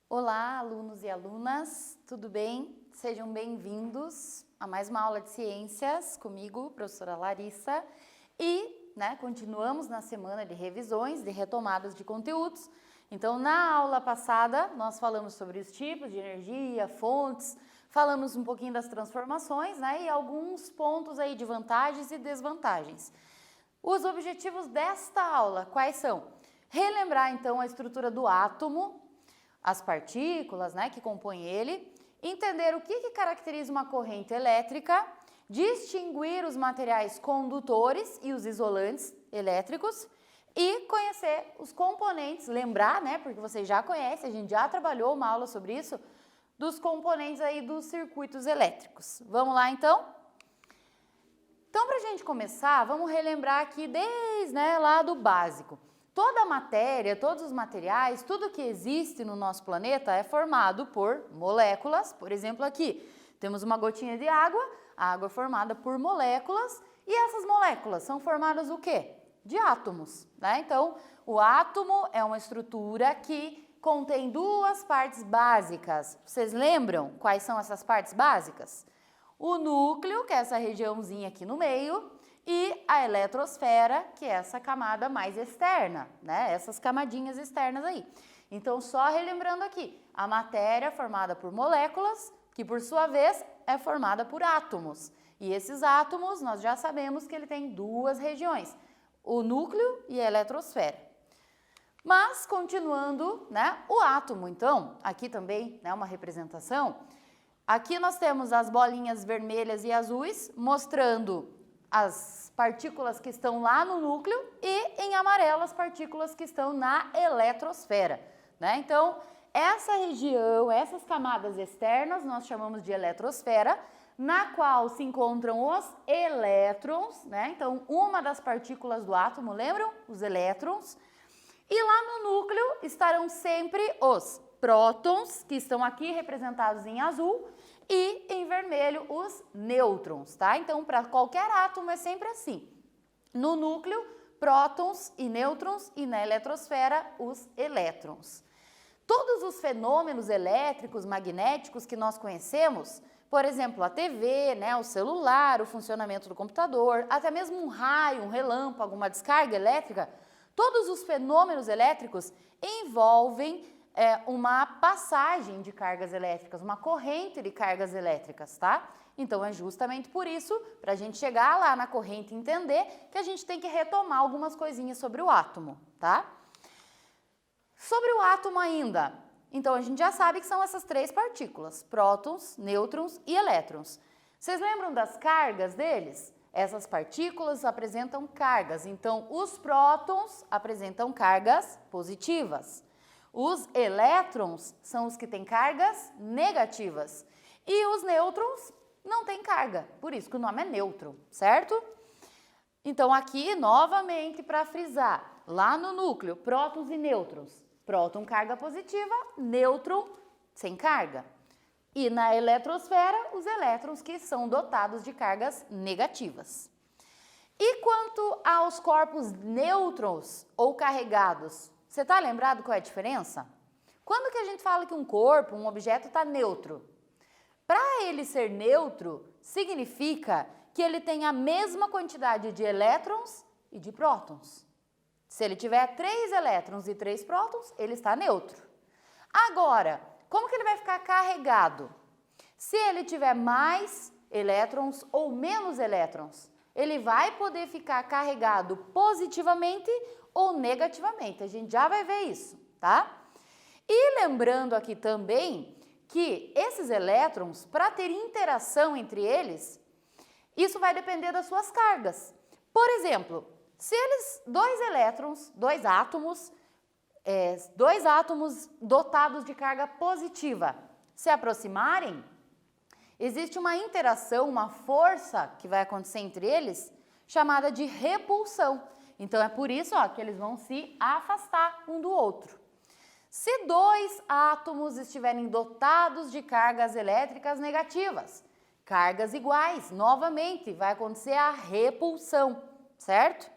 Olá, alunos e alunas, tudo bem? Sejam bem-vindos a mais uma aula de ciências comigo, professora Larissa, e continuamos na semana de revisões, de retomadas de conteúdos. Então, na aula passada, nós falamos sobre os tipos de energia, fontes, falamos um pouquinho das transformações, e alguns pontos aí de vantagens e desvantagens. Os objetivos desta aula, quais são? Relembrar, então, a estrutura do átomo, as partículas, que compõem ele, entender o que caracteriza uma corrente elétrica, distinguir os materiais condutores e os isolantes elétricos e conhecer os componentes, lembrar, porque vocês já conhecem, a gente já trabalhou uma aula sobre isso, dos componentes aí dos circuitos elétricos. Vamos lá, então? Então, para a gente começar, vamos relembrar aqui desde lá do básico. Toda a matéria, todos os materiais, tudo que existe no nosso planeta é formado por moléculas. Por exemplo, aqui temos uma gotinha de água, a água é formada por moléculas e essas moléculas são formadas o quê? De átomos, Então, o átomo é uma estrutura que contém duas partes básicas. Vocês lembram quais são essas partes básicas? O núcleo, que é essa regiãozinha aqui no meio, e a eletrosfera, que é essa camada mais externa, Essas camadinhas externas aí. Então, só relembrando aqui, a matéria é formada por moléculas, que por sua vez é formada por átomos. E esses átomos, nós já sabemos que ele tem duas regiões, o núcleo e a eletrosfera. Mas, continuando, o átomo, então, aqui também, uma representação. Aqui nós temos as bolinhas vermelhas e azuis, mostrando as partículas que estão lá no núcleo e em amarelo as partículas que estão na eletrosfera, Então, essa região, essas camadas externas, nós chamamos de eletrosfera, na qual se encontram os elétrons, Então, uma das partículas do átomo, lembram? Os elétrons. E lá no núcleo estarão sempre os prótons, que estão aqui representados em azul, e em vermelho os nêutrons, Então, para qualquer átomo é sempre assim. No núcleo, prótons e nêutrons e na eletrosfera, os elétrons. Todos os fenômenos elétricos, magnéticos que nós conhecemos, por exemplo, a TV, o celular, o funcionamento do computador, até mesmo um raio, um relâmpago, uma descarga elétrica, todos os fenômenos elétricos envolvem uma passagem de cargas elétricas, uma corrente de cargas elétricas, Então, é justamente por isso, para a gente chegar lá na corrente e entender, que a gente tem que retomar algumas coisinhas sobre o átomo, Sobre o átomo ainda, então a gente já sabe que são essas três partículas, prótons, nêutrons e elétrons. Vocês lembram das cargas deles? Essas partículas apresentam cargas, então os prótons apresentam cargas positivas. Os elétrons são os que têm cargas negativas e os nêutrons não têm carga, por isso que o nome é nêutron, certo? Então, aqui, novamente, para frisar, lá no núcleo, prótons e nêutrons. Próton, carga positiva, nêutron, sem carga. E na eletrosfera, os elétrons que são dotados de cargas negativas. E quanto aos corpos nêutrons ou carregados, você está lembrado qual é a diferença? Quando que a gente fala que um corpo, um objeto está neutro? Para ele ser neutro, significa que ele tem a mesma quantidade de elétrons e de prótons. Se ele tiver 3 elétrons e 3 prótons, ele está neutro. Agora, como que ele vai ficar carregado? Se ele tiver mais elétrons ou menos elétrons, ele vai poder ficar carregado positivamente ou negativamente. A gente já vai ver isso, E lembrando aqui também que esses elétrons, para ter interação entre eles, isso vai depender das suas cargas. Por exemplo, se eles, dois átomos dotados de carga positiva, se aproximarem, existe uma interação, uma força que vai acontecer entre eles, chamada de repulsão. Então, é por isso que eles vão se afastar um do outro. Se 2 átomos estiverem dotados de cargas elétricas negativas, cargas iguais. Novamente, vai acontecer a repulsão, certo?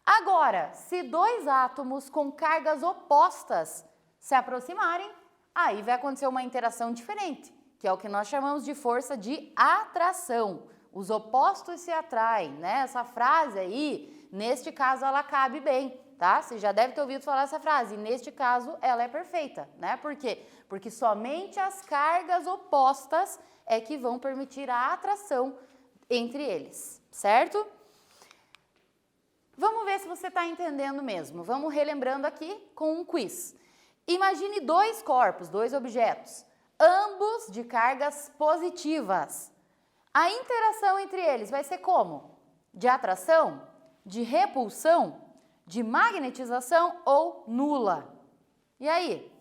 Agora, se dois átomos com cargas opostas se aproximarem, aí vai acontecer uma interação diferente, que é o que nós chamamos de força de atração. Os opostos se atraem, né? Essa frase aí, neste caso, ela cabe bem, tá? Você já deve ter ouvido falar essa frase, e neste caso, ela é perfeita, né? Por quê? Porque somente as cargas opostas é que vão permitir a atração entre eles, certo? Vamos ver se você está entendendo mesmo. Vamos relembrando aqui com um quiz. Imagine dois corpos, dois objetos, ambos de cargas positivas. A interação entre eles vai ser como? De atração, de repulsão, de magnetização ou nula? E aí?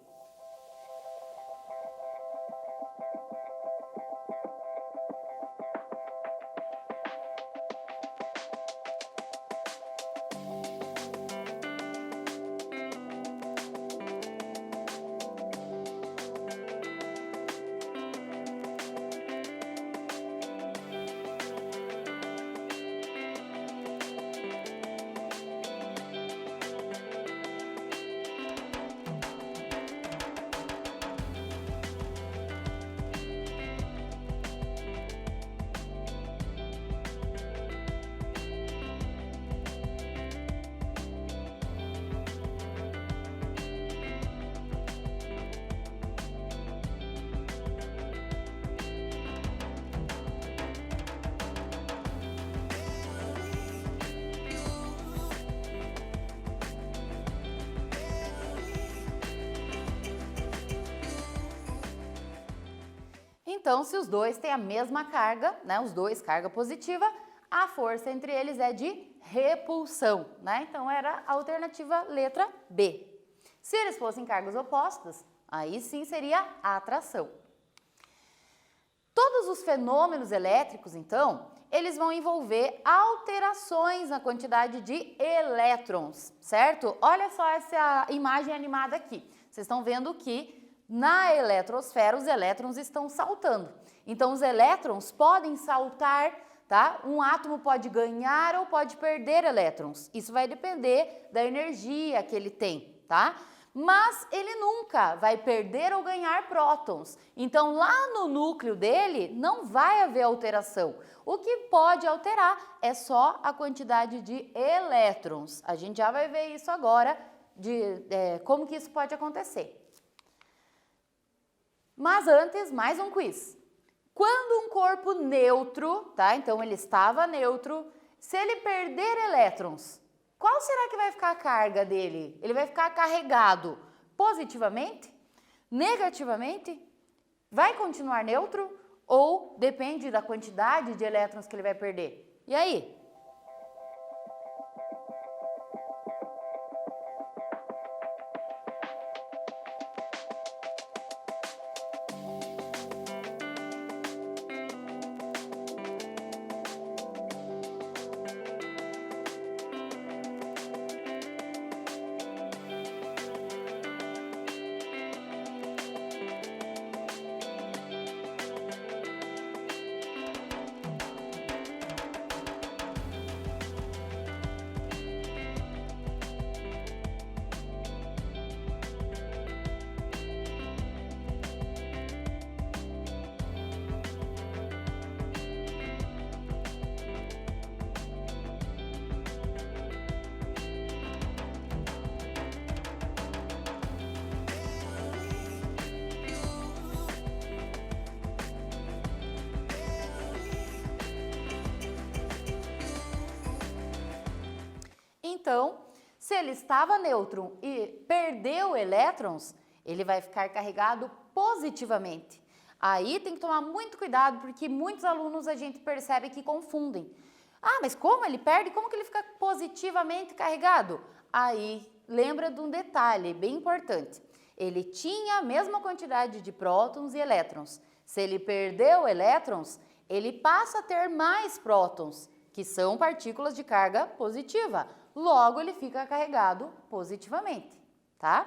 Então, se os dois têm a mesma carga, né, os dois carga positiva, a força entre eles é de repulsão, né? Então, era a alternativa letra B. Se eles fossem cargas opostas, aí sim seria a atração. Todos os fenômenos elétricos, então, eles vão envolver alterações na quantidade de elétrons, certo? Olha só essa imagem animada aqui. Vocês estão vendo que na eletrosfera, os elétrons estão saltando. Então, os elétrons podem saltar, tá? Um átomo pode ganhar ou pode perder elétrons. Isso vai depender da energia que ele tem, tá? Mas ele nunca vai perder ou ganhar prótons. Então, lá no núcleo dele, não vai haver alteração. O que pode alterar é só a quantidade de elétrons. A gente já vai ver isso agora, como que isso pode acontecer. Mas antes, mais um quiz. Quando um corpo neutro, tá? Então ele estava neutro, se ele perder elétrons, qual será que vai ficar a carga dele? Ele vai ficar carregado positivamente? Negativamente? Vai continuar neutro? Ou depende da quantidade de elétrons que ele vai perder? E aí? Então, se ele estava neutro e perdeu elétrons, ele vai ficar carregado positivamente. Aí tem que tomar muito cuidado, porque muitos alunos a gente percebe que confundem. Ah, mas como ele perde? Como que ele fica positivamente carregado? Aí, lembra de um detalhe bem importante. Ele tinha a mesma quantidade de prótons e elétrons. Se ele perdeu elétrons, ele passa a ter mais prótons, que são partículas de carga positiva. Logo, ele fica carregado positivamente, tá?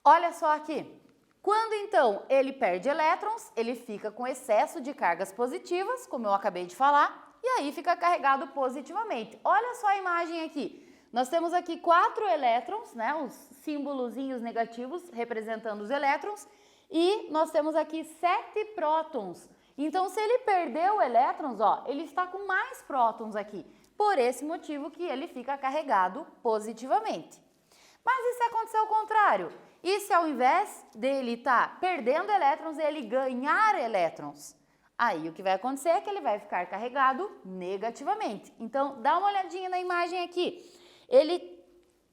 Olha só aqui. Quando então ele perde elétrons, ele fica com excesso de cargas positivas, como eu acabei de falar, e aí fica carregado positivamente. Olha só a imagem aqui. Nós temos aqui 4 elétrons, né, os símbolozinhos negativos representando os elétrons, e nós temos aqui 7 prótons. Então, se ele perdeu elétrons, ó, ele está com mais prótons aqui. Por esse motivo que ele fica carregado positivamente. Mas e se acontecer o contrário? E se ao invés dele estar perdendo elétrons, ele ganhar elétrons? Aí o que vai acontecer é que ele vai ficar carregado negativamente. Então, dá uma olhadinha na imagem aqui. Ele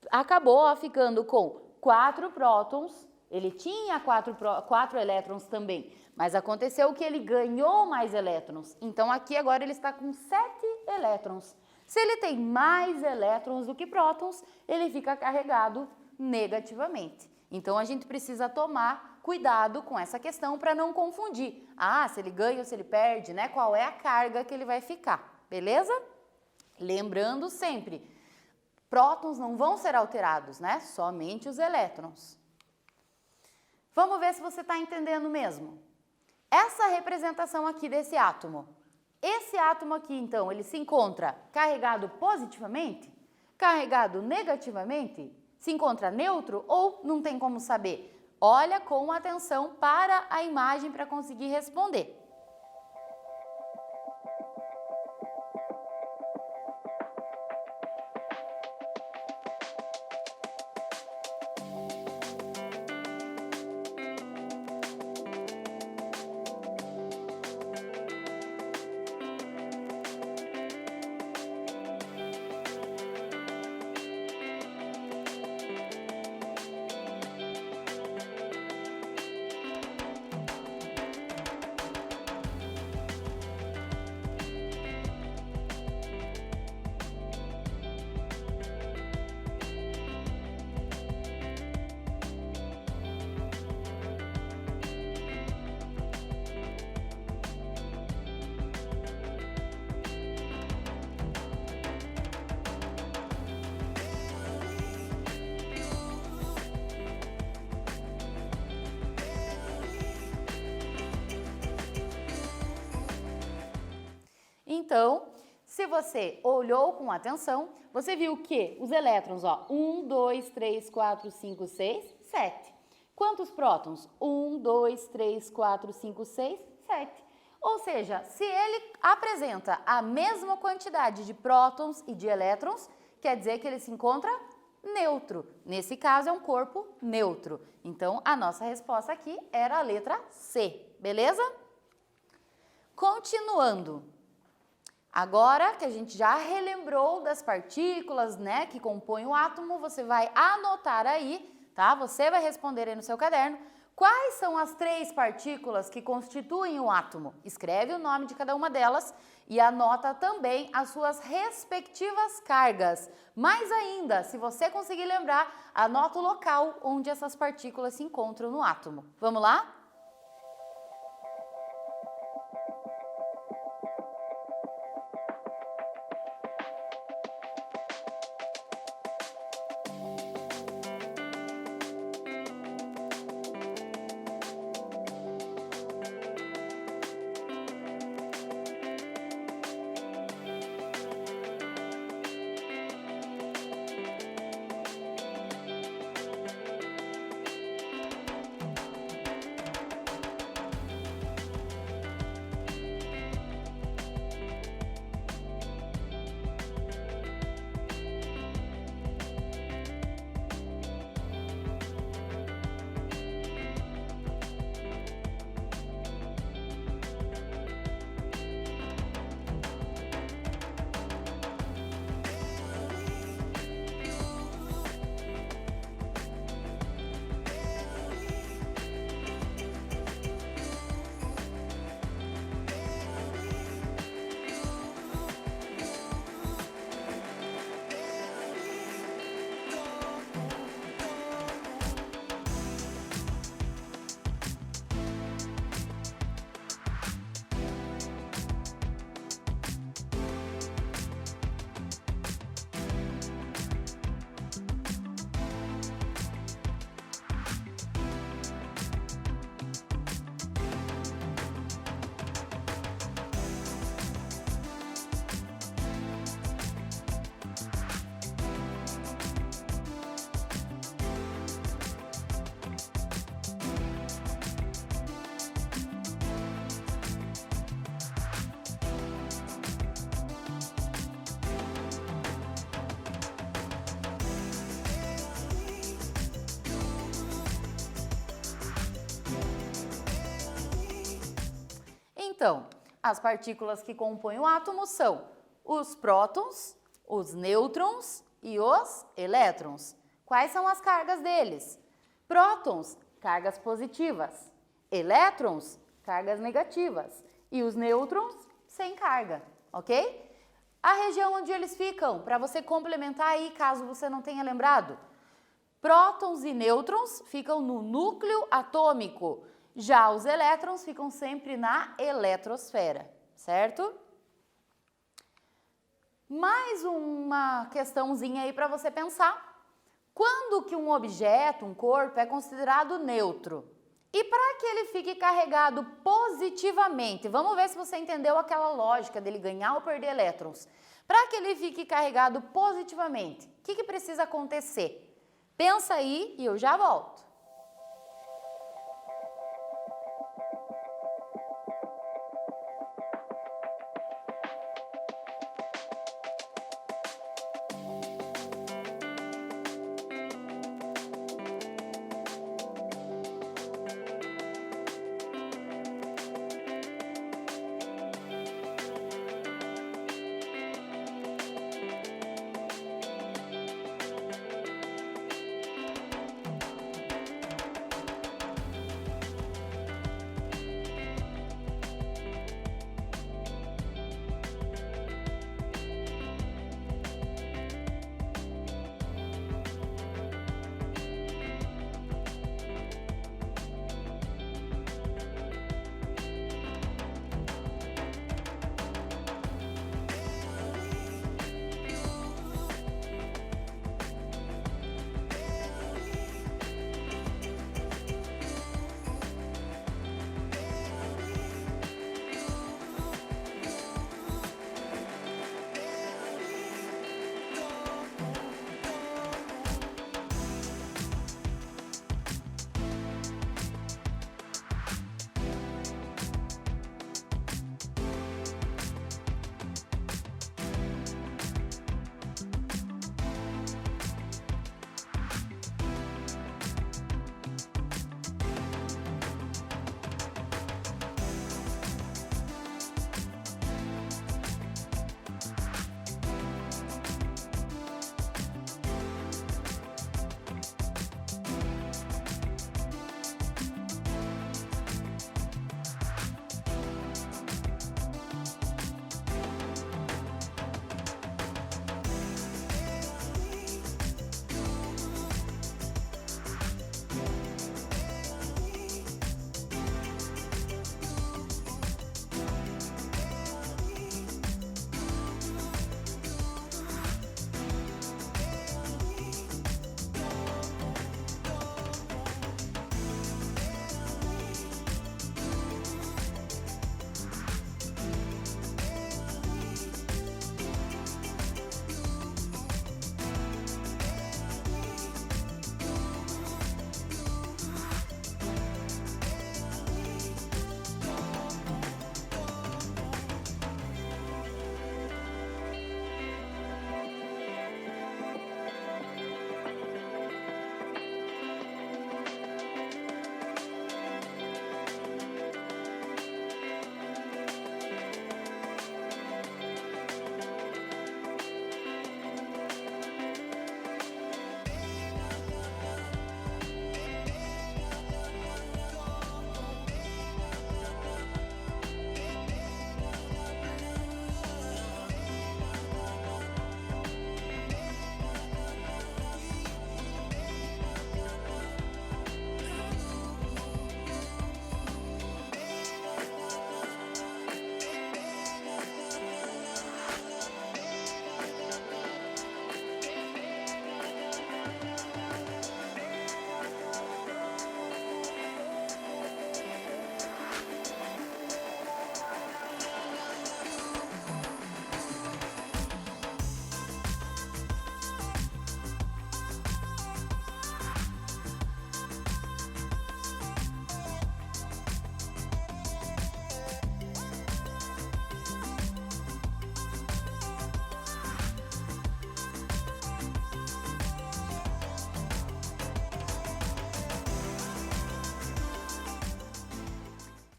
acabou ó, ficando com 4 prótons, ele tinha 4 elétrons também, mas aconteceu que ele ganhou mais elétrons. Então, aqui agora ele está com 7 elétrons. Se ele tem mais elétrons do que prótons, ele fica carregado negativamente. Então, a gente precisa tomar cuidado com essa questão para não confundir. Ah, se ele ganha ou se ele perde, né? Qual é a carga que ele vai ficar, beleza? Lembrando sempre, prótons não vão ser alterados, né? Somente os elétrons. Vamos ver se você está entendendo mesmo. Essa representação aqui desse átomo. Esse átomo aqui, então, ele se encontra carregado positivamente? Carregado negativamente? Se encontra neutro ou não tem como saber? Olha com atenção para a imagem para conseguir responder. Então, se você olhou com atenção, você viu que os elétrons, ó, 1, 2, 3, 4, 5, 6, 7. Quantos prótons? 1, 2, 3, 4, 5, 6, 7. Ou seja, se ele apresenta a mesma quantidade de prótons e de elétrons, quer dizer que ele se encontra neutro. Nesse caso, é um corpo neutro. Então, a nossa resposta aqui era a letra C, beleza? Continuando. Agora que a gente já relembrou das partículas, né, que compõem o átomo, você vai anotar aí, tá? Você vai responder aí no seu caderno. Quais são as 3 partículas que constituem o átomo? Escreve o nome de cada uma delas e anota também as suas respectivas cargas. Mais ainda, se você conseguir lembrar, anota o local onde essas partículas se encontram no átomo. Vamos lá? Então, as partículas que compõem o átomo são os prótons, os nêutrons e os elétrons. Quais são as cargas deles? Prótons, cargas positivas. Elétrons, cargas negativas. E os nêutrons, sem carga, ok? A região onde eles ficam, para você complementar aí, caso você não tenha lembrado. Prótons e nêutrons ficam no núcleo atômico. Já os elétrons ficam sempre na eletrosfera, certo? Mais uma questãozinha aí para você pensar. Quando que um objeto, um corpo, é considerado neutro? E para que ele fique carregado positivamente, vamos ver se você entendeu aquela lógica dele ganhar ou perder elétrons. Para que ele fique carregado positivamente, o que precisa acontecer? Pensa aí e eu já volto.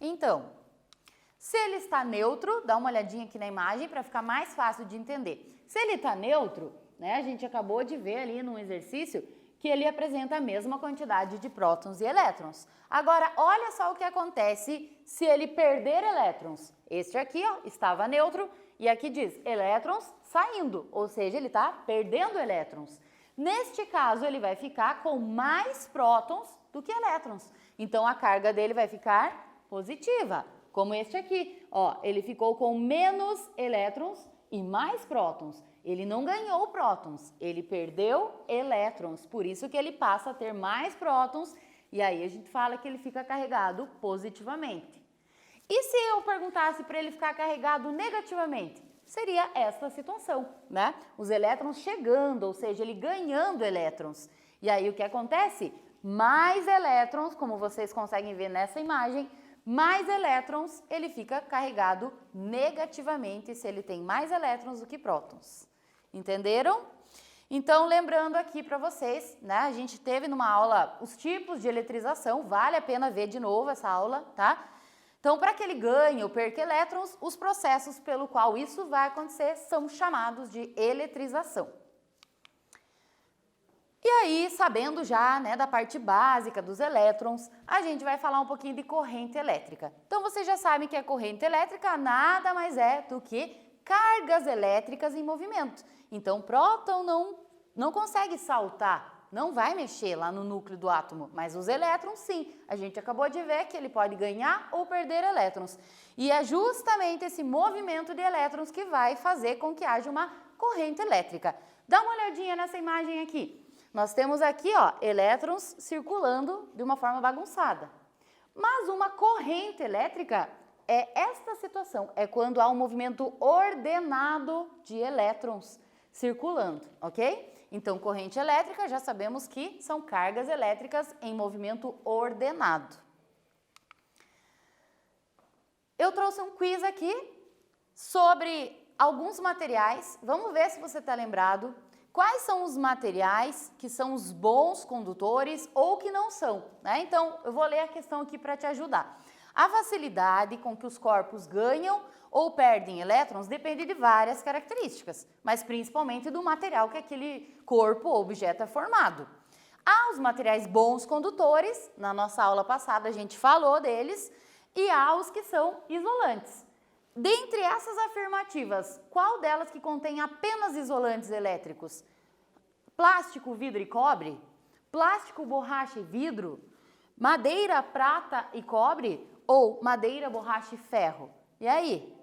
Então, Se ele está neutro, dá uma olhadinha aqui na imagem para ficar mais fácil de entender. Se ele está neutro, né, a gente acabou de ver ali num exercício que ele apresenta a mesma quantidade de prótons e elétrons. Agora, olha só o que acontece se ele perder elétrons. Este aqui, ó, estava neutro e aqui diz elétrons saindo, ou seja, ele está perdendo elétrons. Neste caso, ele vai ficar com mais prótons do que elétrons. Então, a carga dele vai ficar positiva, como este aqui. Ó, ele ficou com menos elétrons e mais prótons. Ele não ganhou prótons, ele perdeu elétrons, por isso que ele passa a ter mais prótons e aí a gente fala que ele fica carregado positivamente. E se eu perguntasse para ele ficar carregado negativamente? Seria essa situação, né? Os elétrons chegando, ou seja, ele ganhando elétrons. E aí o que acontece? Mais elétrons, como vocês conseguem ver nessa imagem, mais elétrons, ele fica carregado negativamente se ele tem mais elétrons do que prótons. Entenderam? Então, lembrando aqui para vocês, né, a gente teve numa aula os tipos de eletrização, vale a pena ver de novo essa aula, tá? Então, para que ele ganhe ou perca elétrons, os processos pelo qual isso vai acontecer são chamados de eletrização. E aí, sabendo já, né, da parte básica dos elétrons, a gente vai falar um pouquinho de corrente elétrica. Então, vocês já sabem que a corrente elétrica nada mais é do que cargas elétricas em movimento. Então, o próton não consegue saltar, não vai mexer lá no núcleo do átomo, mas os elétrons sim. A gente acabou de ver que ele pode ganhar ou perder elétrons. E é justamente esse movimento de elétrons que vai fazer com que haja uma corrente elétrica. Dá uma olhadinha nessa imagem aqui. Nós temos aqui, ó, elétrons circulando de uma forma bagunçada. Mas uma corrente elétrica é esta situação, é quando há um movimento ordenado de elétrons circulando, ok? Então, corrente elétrica, já sabemos que são cargas elétricas em movimento ordenado. Eu trouxe um quiz aqui sobre alguns materiais. Vamos ver se você está lembrado. Quais são os materiais que são os bons condutores ou que não são, né? Então, eu vou ler a questão aqui para te ajudar. A facilidade com que os corpos ganham ou perdem elétrons depende de várias características, mas principalmente do material que aquele corpo ou objeto é formado. Há os materiais bons condutores, na nossa aula passada a gente falou deles, e há os que são isolantes. Dentre essas afirmativas, qual delas que contém apenas isolantes elétricos? Plástico, vidro e cobre? Plástico, borracha e vidro? Madeira, prata e cobre? Ou madeira, borracha e ferro? E aí?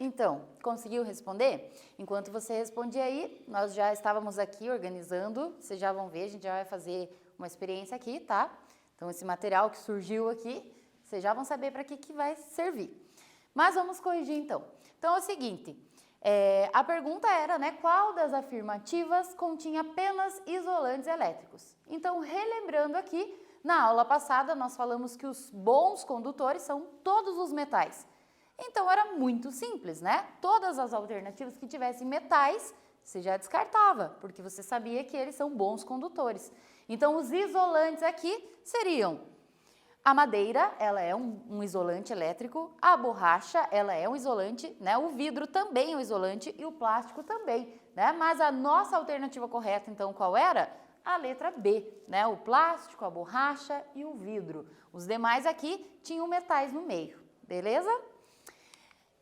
Então, conseguiu responder? Enquanto você respondia aí, nós já estávamos aqui organizando, vocês já vão ver, a gente já vai fazer uma experiência aqui, tá? Então, esse material que surgiu aqui, vocês já vão saber para que vai servir. Mas vamos corrigir então. Então, é o seguinte, a pergunta era, né, qual das afirmativas continha apenas isolantes elétricos? Então, relembrando aqui, na aula passada nós falamos que os bons condutores são todos os metais. Então, era muito simples, né? Todas as alternativas que tivessem metais, você já descartava, porque você sabia que eles são bons condutores. Então, os isolantes aqui seriam a madeira, ela é um isolante elétrico, a borracha, ela é um isolante, né? O vidro também é um isolante e o plástico também, né? Mas a nossa alternativa correta, então, qual era? a letra B, né? O plástico, a borracha e o vidro. Os demais aqui tinham metais no meio, beleza?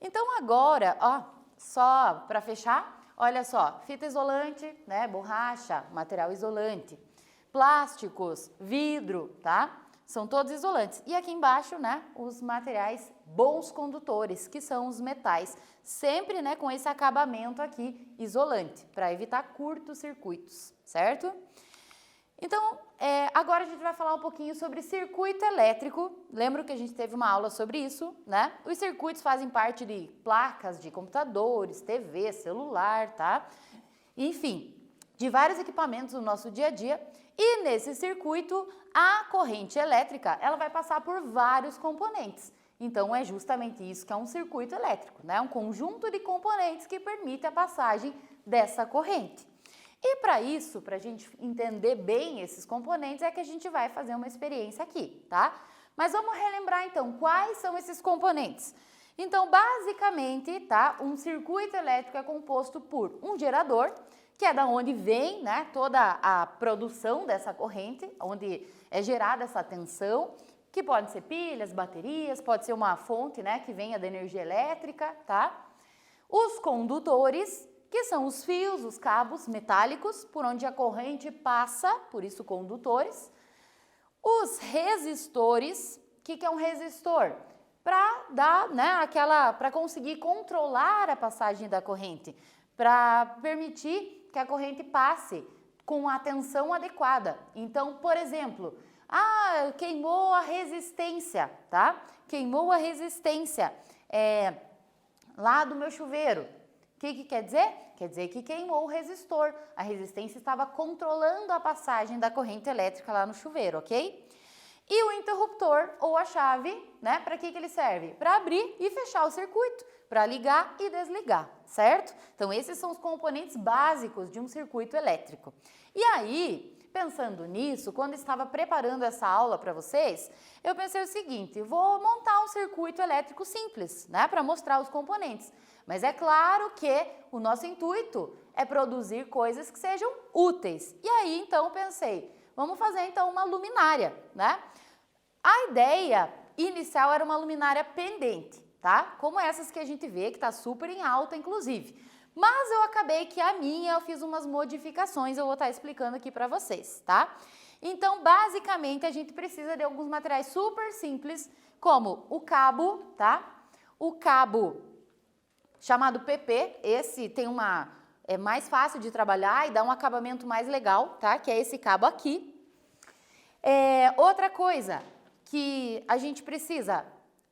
Então agora, ó, só para fechar, olha só, fita isolante, né? Borracha, material isolante, plásticos, vidro, tá? São todos isolantes. E aqui embaixo, né, os materiais bons condutores, que são os metais, sempre, né, com esse acabamento aqui isolante, para evitar curtos-circuitos, certo? Então, agora a gente vai falar um pouquinho sobre circuito elétrico. Lembra que a gente teve uma aula sobre isso, né? Os circuitos fazem parte de placas de computadores, TV, celular, tá? Enfim, de vários equipamentos no nosso dia a dia. E nesse circuito, a corrente elétrica, ela vai passar por vários componentes. Então, é justamente isso que é um circuito elétrico, né? Um conjunto de componentes que permite a passagem dessa corrente. E para isso, para a gente entender bem esses componentes, é que a gente vai fazer uma experiência aqui, tá? Mas vamos relembrar então, quais são esses componentes? Então, basicamente, tá? Um circuito elétrico é composto por um gerador, que é da onde vem, né, toda a produção dessa corrente, onde é gerada essa tensão, que pode ser pilhas, baterias, pode ser uma fonte, né, que venha da energia elétrica, tá? Os condutores, que são os fios, os cabos metálicos, por onde a corrente passa, por isso condutores. Os resistores, o que é um resistor? Para dar, né, para conseguir controlar a passagem da corrente, para permitir que a corrente passe com a tensão adequada. Então, por exemplo, queimou a resistência, tá? Queimou a resistência lá do meu chuveiro. O que quer dizer? Quer dizer que queimou o resistor. A resistência estava controlando a passagem da corrente elétrica lá no chuveiro, ok? E o interruptor ou a chave, né? Para que ele serve? Para abrir e fechar o circuito, para ligar e desligar, certo? Então, esses são os componentes básicos de um circuito elétrico. E aí, pensando nisso, quando estava preparando essa aula para vocês, eu pensei o seguinte, vou montar um circuito elétrico simples, né? Para mostrar os componentes. Mas é claro que o nosso intuito é produzir coisas que sejam úteis. E aí, então, pensei, vamos fazer, então, uma luminária, né? A ideia inicial era uma luminária pendente, tá? Como essas que a gente vê, que está super em alta, inclusive. Mas eu acabei que eu fiz umas modificações, eu vou estar explicando aqui para vocês, tá? Então, basicamente, a gente precisa de alguns materiais super simples, como o cabo, tá? O cabo chamado PP, esse tem é mais fácil de trabalhar e dá um acabamento mais legal, tá? Que é esse cabo aqui. Outra coisa que a gente precisa,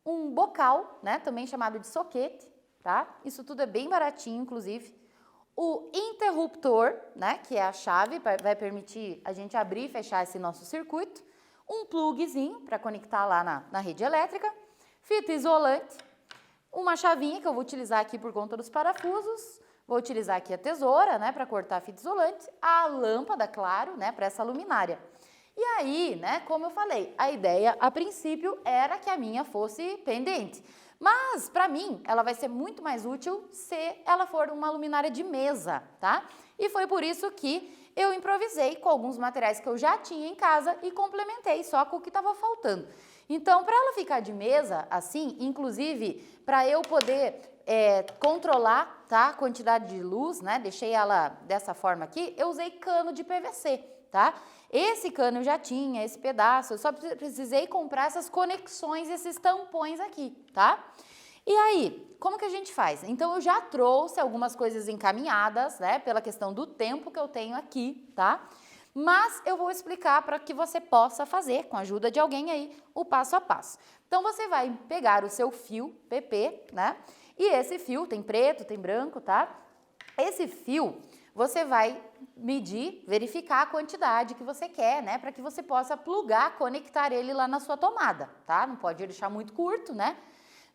um bocal, né? Também chamado de soquete, tá? Isso tudo é bem baratinho, inclusive. O interruptor, né? Que é a chave, vai permitir a gente abrir e fechar esse nosso circuito. Um pluguezinho para conectar lá na rede elétrica. Fita isolante. Uma chavinha que eu vou utilizar aqui por conta dos parafusos. Vou utilizar aqui a tesoura, né, para cortar a fita isolante. A lâmpada, claro, né, para essa luminária. E aí, né, como eu falei, a ideia a princípio era que a minha fosse pendente. Mas, para mim, ela vai ser muito mais útil se ela for uma luminária de mesa, tá? E foi por isso que eu improvisei com alguns materiais que eu já tinha em casa e complementei só com o que estava faltando. Então, para ela ficar de mesa, assim, inclusive, para eu poder controlar, tá, a quantidade de luz, né, deixei ela dessa forma aqui, eu usei cano de PVC, tá? Esse cano eu já tinha, esse pedaço, eu só precisei comprar essas conexões, esses tampões aqui, tá? E aí, como que a gente faz? Então, eu já trouxe algumas coisas encaminhadas, né, pela questão do tempo que eu tenho aqui, tá? Mas eu vou explicar para que você possa fazer, com a ajuda de alguém aí, o passo a passo. Então, você vai pegar o seu fio PP, né? E esse fio, tem preto, tem branco, tá? Esse fio, você vai medir, verificar a quantidade que você quer, né? Para que você possa plugar, conectar ele lá na sua tomada, tá? Não pode deixar muito curto, né?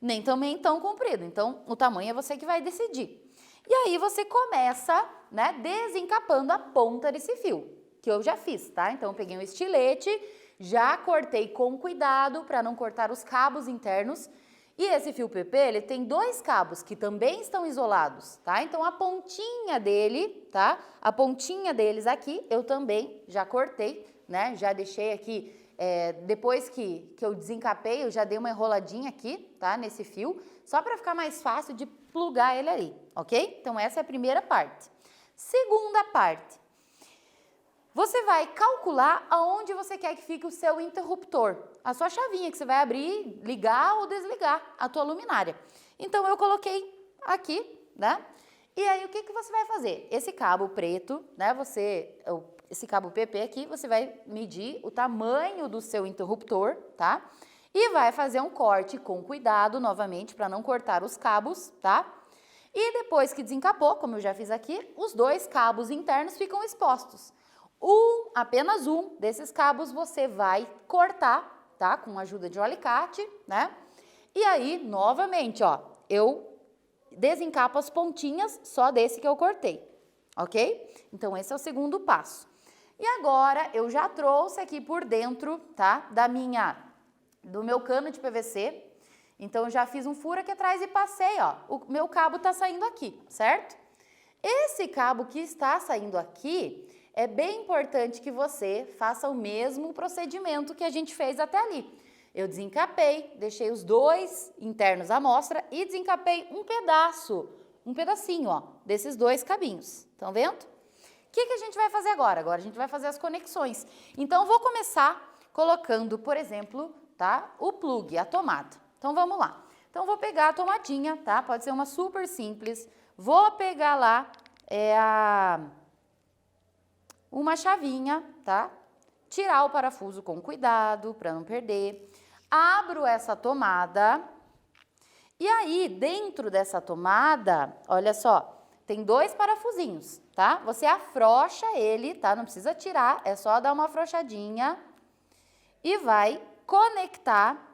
Nem também tão comprido. Então, o tamanho é você que vai decidir. E aí, você começa, né, desencapando a ponta desse fio, que eu já fiz, tá? Então, eu peguei um estilete, já cortei com cuidado para não cortar os cabos internos E esse fio PP, ele tem 2 cabos que também estão isolados, tá? Então, a pontinha dele, tá? A pontinha deles aqui, eu também já cortei, né? Já deixei aqui, depois que eu desencapei, eu já dei uma enroladinha aqui, tá? Nesse fio, só para ficar mais fácil de plugar ele ali, ok? Então, essa é a primeira parte. Segunda parte. Você vai calcular aonde você quer que fique o seu interruptor, a sua chavinha que você vai abrir, ligar ou desligar a tua luminária. Então, eu coloquei aqui, né? E aí, o que você vai fazer? Esse cabo preto, né? Esse cabo PP aqui, você vai medir o tamanho do seu interruptor, tá? E vai fazer um corte com cuidado, novamente, para não cortar os cabos, tá? E depois que desencapou, como eu já fiz aqui, os 2 cabos internos ficam expostos. Apenas um desses cabos você vai cortar, tá? Com a ajuda de um alicate, né? E aí, novamente, ó, eu desencapo as pontinhas só desse que eu cortei, ok? Então, esse é o segundo passo. E agora, eu já trouxe aqui por dentro, tá? Do meu cano de PVC. Então, eu já fiz um furo aqui atrás e passei, ó. O meu cabo tá saindo aqui, certo? Esse cabo que está saindo aqui, é bem importante que você faça o mesmo procedimento que a gente fez até ali. Eu desencapei, deixei os 2 internos à mostra e desencapei um pedacinho, ó, desses 2 cabinhos. Estão vendo? O que a gente vai fazer agora? Agora a gente vai fazer as conexões. Então, eu vou começar colocando, por exemplo, tá, o plug, a tomada. Então, vamos lá. Então, eu vou pegar a tomadinha, tá? Pode ser uma super simples. Vou pegar lá uma chavinha, tá? Tirar o parafuso com cuidado, para não perder. Abro essa tomada. E aí, dentro dessa tomada, olha só, tem 2 parafusinhos, tá? Você afrouxa ele, tá? Não precisa tirar, é só dar uma afrouxadinha. E vai conectar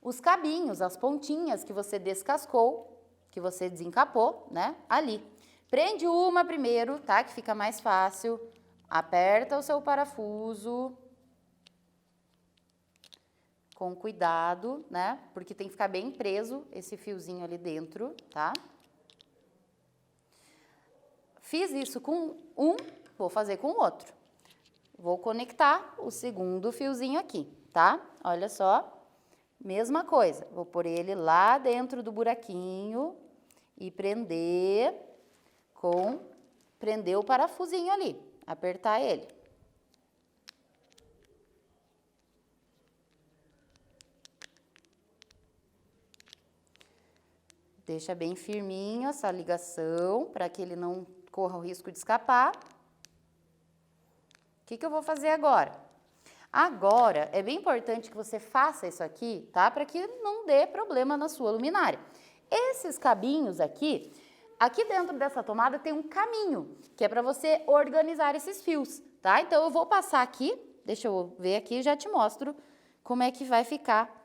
os cabinhos, as pontinhas que você descascou, que você desencapou, né? Ali. Prende uma primeiro, tá? Que fica mais fácil. Aperta o seu parafuso. Com cuidado, né? Porque tem que ficar bem preso esse fiozinho ali dentro, tá? Fiz isso com um, vou fazer com o outro. Vou conectar o segundo fiozinho aqui, tá? Olha só. Mesma coisa. Vou pôr ele lá dentro do buraquinho e prender o parafusinho ali, apertar ele. Deixa bem firminho essa ligação, para que ele não corra o risco de escapar. O que eu vou fazer agora? Agora, é bem importante que você faça isso aqui, tá? Para que não dê problema na sua luminária. Esses cabinhos aqui dentro dessa tomada tem um caminho, que é para você organizar esses fios, tá? Então, eu vou passar aqui, deixa eu ver aqui e já te mostro como é que vai ficar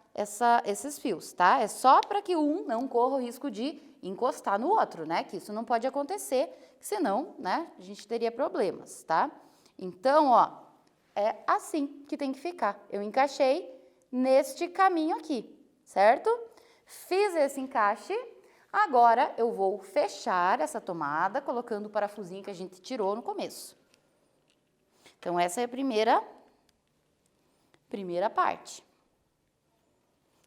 esses fios, tá? É só para que um não corra o risco de encostar no outro, né? Que isso não pode acontecer, senão, né, a gente teria problemas, tá? Então, ó, é assim que tem que ficar. Eu encaixei neste caminho aqui, certo? Fiz esse encaixe. Agora, eu vou fechar essa tomada, colocando o parafusinho que a gente tirou no começo. Então, essa é a primeira parte.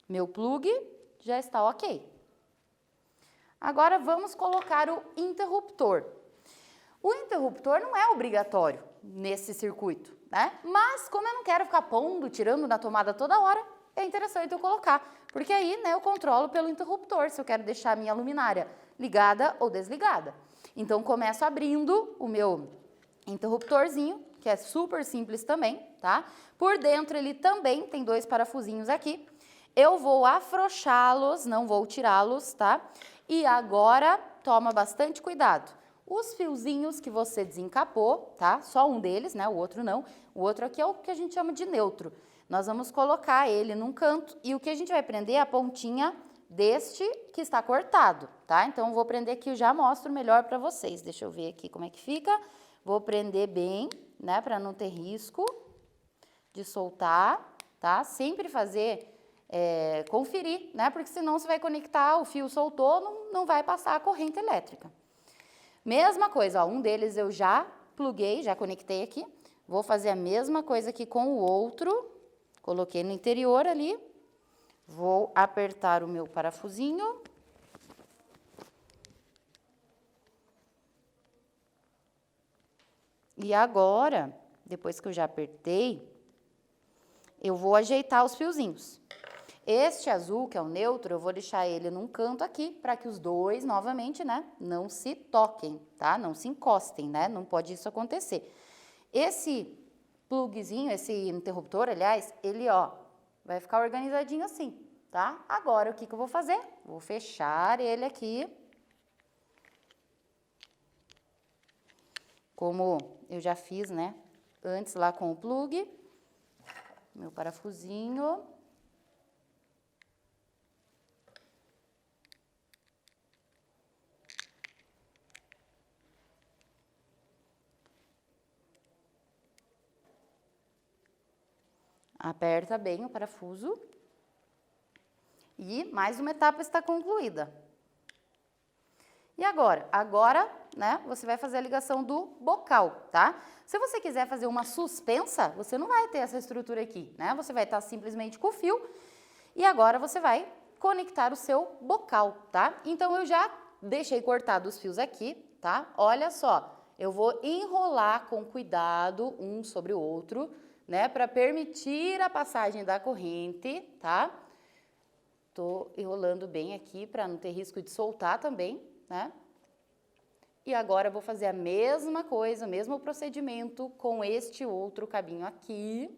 Meu plug já está ok. Agora, vamos colocar o interruptor. O interruptor não é obrigatório nesse circuito, né? Mas, como eu não quero ficar pondo, tirando na tomada toda hora, é interessante eu colocar, porque aí, né, eu controlo pelo interruptor, se eu quero deixar a minha luminária ligada ou desligada. Então, começo abrindo o meu interruptorzinho, que é super simples também, tá? Por dentro, ele também tem 2 parafusinhos aqui. Eu vou afrouxá-los, não vou tirá-los, tá? E agora, toma bastante cuidado. Os fiozinhos que você desencapou, tá? Só um deles, né? O outro não. O outro aqui é o que a gente chama de neutro. Nós vamos colocar ele num canto e o que a gente vai prender é a pontinha deste que está cortado, tá? Então, eu vou prender aqui, eu já mostro melhor para vocês. Deixa eu ver aqui como é que fica. Vou prender bem, né? Para não ter risco de soltar, tá? Sempre fazer conferir, né? Porque senão você vai conectar, o fio soltou, não vai passar a corrente elétrica. Mesma coisa, ó, um deles eu já pluguei, já conectei aqui. Vou fazer a mesma coisa aqui com o outro. Coloquei no interior ali. Vou apertar o meu parafusinho. E agora, depois que eu já apertei, eu vou ajeitar os fiozinhos. Este azul, que é o neutro, eu vou deixar ele num canto aqui, para que os dois, novamente, né, não se toquem, tá? Não se encostem, né? Não pode isso acontecer. Esse plugzinho, esse interruptor, aliás, ele, ó, vai ficar organizadinho assim, tá? Agora, o que que eu vou fazer? Vou fechar ele aqui. Como eu já fiz, né, antes lá com o plug. Meu parafusinho. Aperta bem o parafuso. E mais uma etapa está concluída. E agora? Agora, né, você vai fazer a ligação do bocal, tá? Se você quiser fazer uma suspensa, você não vai ter essa estrutura aqui, né? Você vai estar simplesmente com o fio. E agora você vai conectar o seu bocal, tá? Então, eu já deixei cortados os fios aqui, tá? Olha só, eu vou enrolar com cuidado um sobre o outro, né, para permitir a passagem da corrente, tá? Tô enrolando bem aqui para não ter risco de soltar também, né? E agora eu vou fazer a mesma coisa, o mesmo procedimento com este outro cabinho aqui.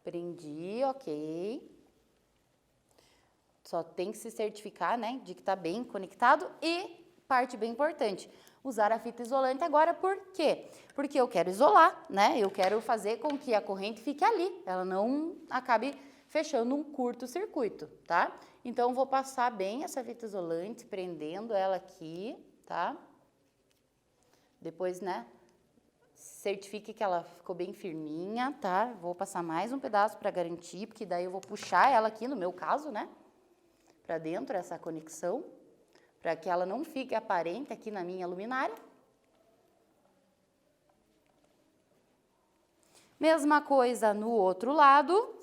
Prendi, ok. Só tem que se certificar, né, de que tá bem conectado e, parte bem importante, usar a fita isolante agora, por quê? Porque eu quero isolar, né, eu quero fazer com que a corrente fique ali, ela não acabe fechando um curto-circuito, tá? Então, vou passar bem essa fita isolante, prendendo ela aqui, tá? Depois, né, certifique que ela ficou bem firminha, tá? Vou passar mais um pedaço para garantir, porque daí eu vou puxar ela aqui, no meu caso, né, para dentro essa conexão, para que ela não fique aparente aqui na minha luminária. Mesma coisa no outro lado.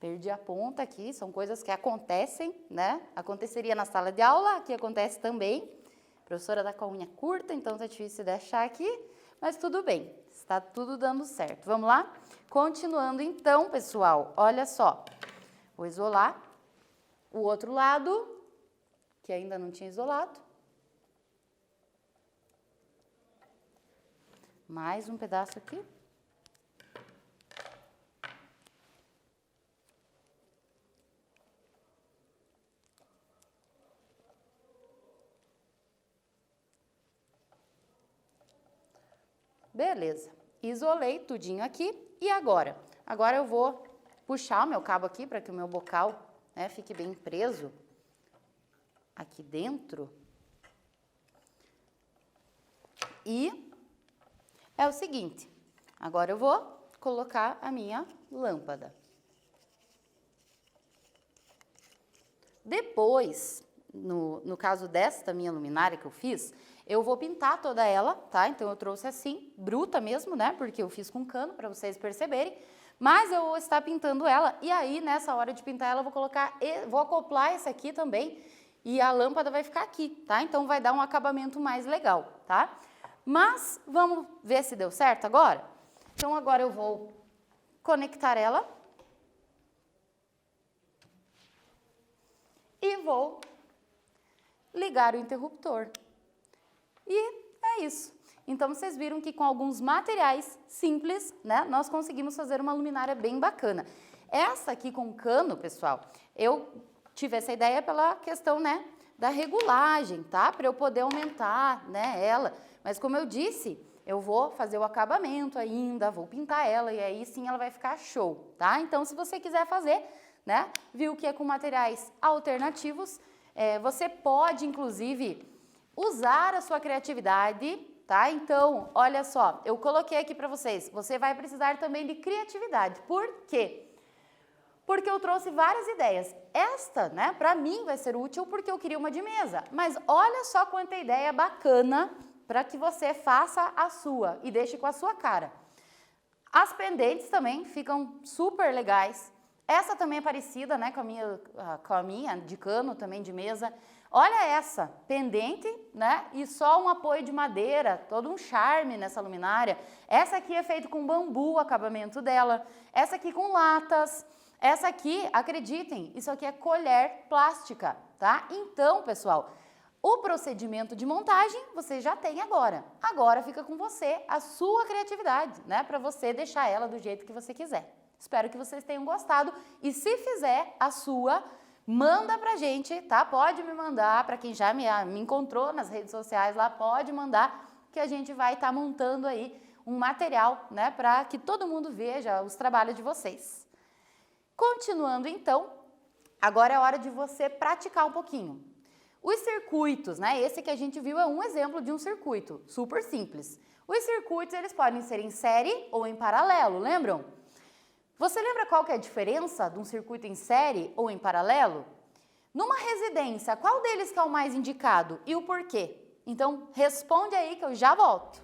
Perdi a ponta aqui, são coisas que acontecem, né? Aconteceria na sala de aula, aqui acontece também. A professora tá com a unha curta, então tá difícil de achar aqui, mas tudo bem, está tudo dando certo. Vamos lá? Continuando então, pessoal, olha só. Vou isolar o outro lado, que ainda não tinha isolado. Mais um pedaço aqui. Beleza, isolei tudinho aqui e agora? Agora eu vou puxar o meu cabo aqui para que o meu bocal, né, fique bem preso aqui dentro. E é o seguinte, agora eu vou colocar a minha lâmpada. Depois, no caso desta minha luminária que eu fiz, eu vou pintar toda ela, tá? Então, eu trouxe assim, bruta mesmo, né? Porque eu fiz com cano, para vocês perceberem. Mas eu vou estar pintando ela, e aí, nessa hora de pintar ela, eu vou colocar, vou acoplar esse aqui também, e a lâmpada vai ficar aqui, tá? Então, vai dar um acabamento mais legal, tá? Mas, vamos ver se deu certo agora? Então, agora eu vou conectar ela. E vou ligar o interruptor. E é isso. Então, vocês viram que com alguns materiais simples, né, nós conseguimos fazer uma luminária bem bacana. Essa aqui com cano, pessoal, eu tive essa ideia pela questão, né, da regulagem, tá? Para eu poder aumentar, né, ela. Mas como eu disse, eu vou fazer o acabamento ainda, vou pintar ela e aí sim ela vai ficar show, tá? Então, se você quiser fazer, né, viu que é com materiais alternativos, você pode, inclusive, usar a sua criatividade, tá? Então, olha só, eu coloquei aqui para vocês, você vai precisar também de criatividade. Por quê? Porque eu trouxe várias ideias. Esta, né, para mim vai ser útil porque eu queria uma de mesa. Mas olha só quanta ideia bacana para que você faça a sua e deixe com a sua cara. As pendentes também ficam super legais. Essa também é parecida, né, com a minha de cano também de mesa. Olha essa, pendente, né, e só um apoio de madeira, todo um charme nessa luminária. Essa aqui é feita com bambu, o acabamento dela. Essa aqui com latas. Essa aqui, acreditem, isso aqui é colher plástica, tá? Então, pessoal, o procedimento de montagem você já tem agora. Agora fica com você a sua criatividade, né? Para você deixar ela do jeito que você quiser. Espero que vocês tenham gostado e se fizer a sua, manda pra gente, tá? Pode me mandar, para quem já me encontrou nas redes sociais lá, pode mandar que a gente vai estar montando aí um material, né? Para que todo mundo veja os trabalhos de vocês. Continuando então, agora é hora de você praticar um pouquinho. Os circuitos, né? Esse que a gente viu é um exemplo de um circuito, super simples. Os circuitos, eles podem ser em série ou em paralelo, lembram? Você lembra qual que é a diferença de um circuito em série ou em paralelo? Numa residência, qual deles que é o mais indicado e o porquê? Então, responde aí que eu já volto.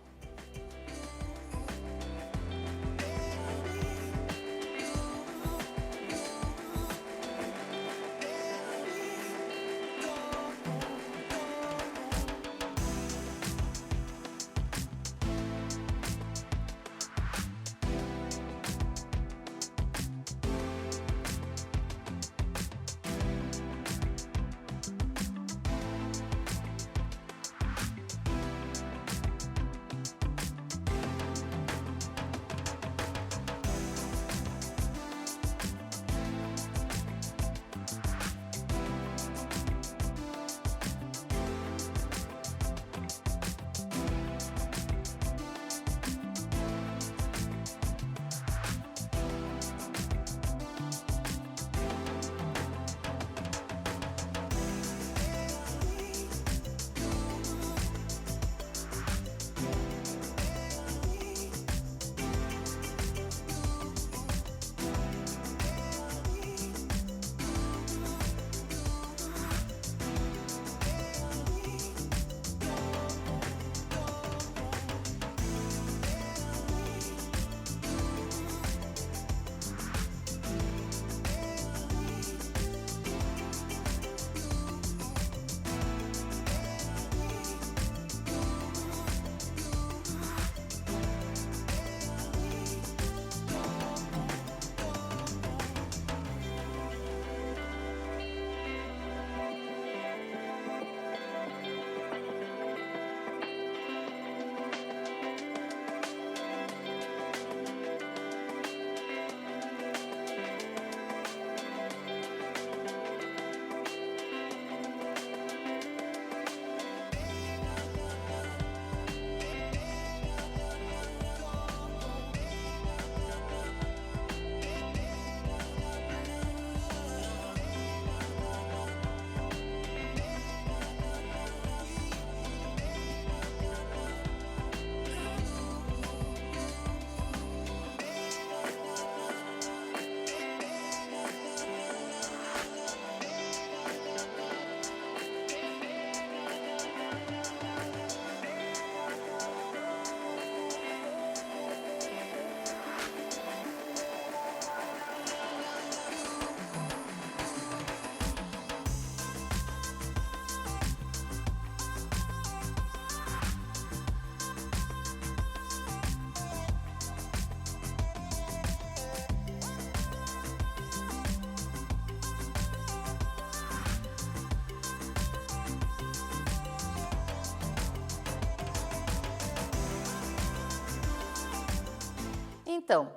Então,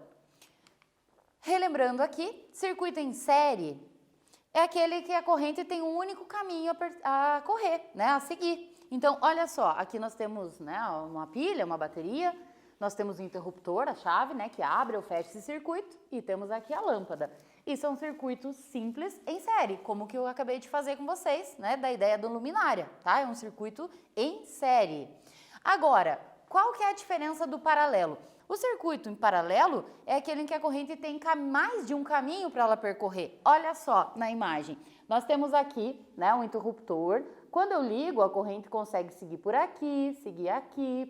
relembrando aqui, circuito em série é aquele que a corrente tem um único caminho a correr, né, a seguir. Então, olha só, aqui nós temos, né, uma pilha, uma bateria, nós temos o interruptor, a chave, né, que abre ou fecha esse circuito, e temos aqui a lâmpada. Isso é um circuito simples em série, como que eu acabei de fazer com vocês, né, da ideia da luminária, tá? É um circuito em série. Agora, qual que é a diferença do paralelo? O circuito em paralelo é aquele em que a corrente tem mais de um caminho para ela percorrer. Olha só na imagem, nós temos aqui, né, um interruptor. Quando eu ligo, a corrente consegue seguir por aqui,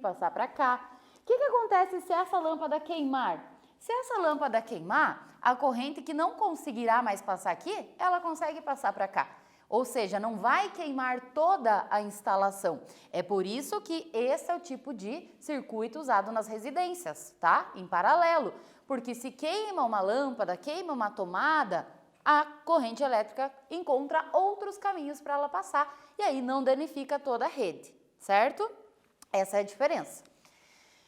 passar para cá. O que acontece se essa lâmpada queimar? Se essa lâmpada queimar, a corrente que não conseguirá mais passar aqui, ela consegue passar para cá. Ou seja, não vai queimar toda a instalação. É por isso que esse é o tipo de circuito usado nas residências, tá? Em paralelo. Porque se queima uma lâmpada, queima uma tomada, a corrente elétrica encontra outros caminhos para ela passar e aí não danifica toda a rede, certo? Essa é a diferença.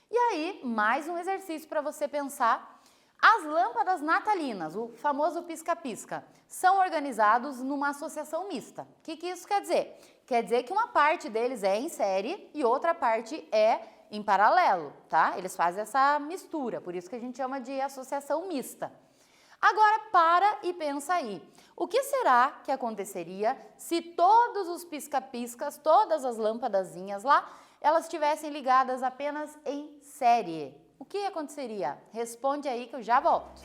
E aí, mais um exercício para você pensar. As lâmpadas natalinas, o famoso pisca-pisca, são organizados numa associação mista. O que isso quer dizer? Quer dizer que uma parte deles é em série e outra parte é em paralelo, tá? Eles fazem essa mistura, por isso que a gente chama de associação mista. Agora para e pensa aí, o que será que aconteceria se todos os pisca-piscas, todas as lâmpadazinhas lá, elas estivessem ligadas apenas em série? O que aconteceria? Responde aí que eu já volto.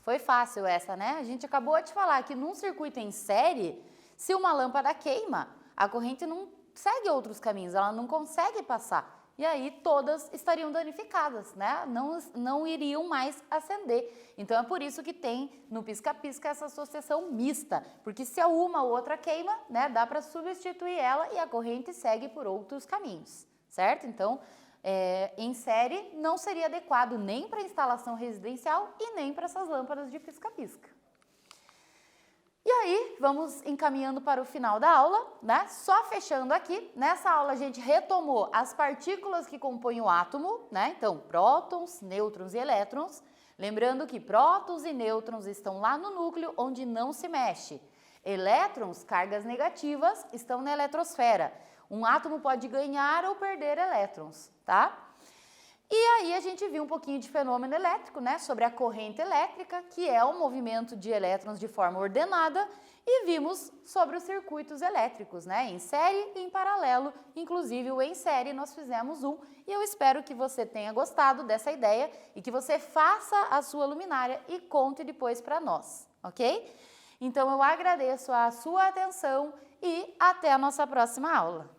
Foi fácil essa, né? A gente acabou de falar que num circuito em série, se uma lâmpada queima, a corrente não segue outros caminhos, ela não consegue passar. E aí todas estariam danificadas, né? Não iriam mais acender. Então é por isso que tem no pisca-pisca essa associação mista, porque se uma ou outra queima, né, dá para substituir ela e a corrente segue por outros caminhos, certo? Então em série não seria adequado nem para instalação residencial e nem para essas lâmpadas de pisca-pisca. E aí, vamos encaminhando para o final da aula, né? Só fechando aqui, nessa aula a gente retomou as partículas que compõem o átomo, né? Então, prótons, nêutrons e elétrons. Lembrando que prótons e nêutrons estão lá no núcleo, onde não se mexe. Elétrons, cargas negativas, estão na eletrosfera. Um átomo pode ganhar ou perder elétrons, tá? E aí a gente viu um pouquinho de fenômeno elétrico, né, sobre a corrente elétrica, que é o movimento de elétrons de forma ordenada, e vimos sobre os circuitos elétricos, né, em série e em paralelo, inclusive o em série nós fizemos um, e eu espero que você tenha gostado dessa ideia e que você faça a sua luminária e conte depois para nós, ok? Então eu agradeço a sua atenção e até a nossa próxima aula.